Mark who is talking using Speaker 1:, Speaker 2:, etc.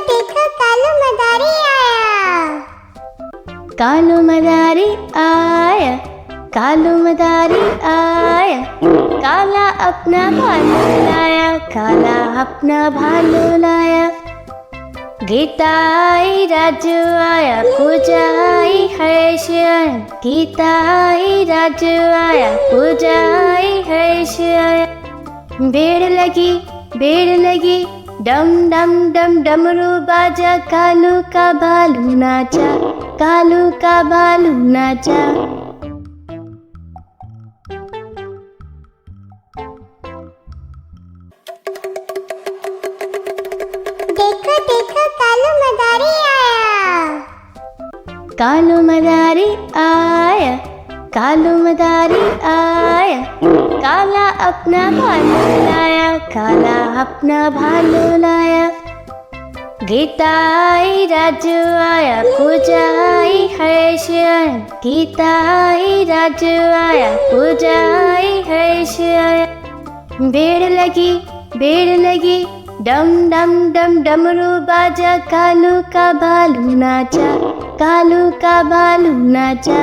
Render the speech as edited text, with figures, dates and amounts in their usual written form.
Speaker 1: देखो कालू मदारी आया।
Speaker 2: कालू मदारी आया, कालू मदारी आया, काला अपना भालू लाया, काला अपना भालू लाया। गीता आई राजू आया, पूजा आई हर्ष आया, गीता आई राजू आया, पूजा आई हर्ष आया। भीड़ लगी, डम डम डम डमरू बाजा, कालू का भालू नाचा, कालू का भालू नाचा।
Speaker 1: देखो देखो कालू मदारी आया।
Speaker 2: कालू मदारी आया, कालू मदारी आया, काला अपना भालू लाया, काला अपना भालू लाया। गीता आई राजू आया, पूजा आई हर्ष आया, गीता आई राजू आया, पूजा आई हर्ष आया। भीड़ लगी, डम डम डम डमरू बाजा, कालू का भालू नाचा, कालू का भालू नाचा।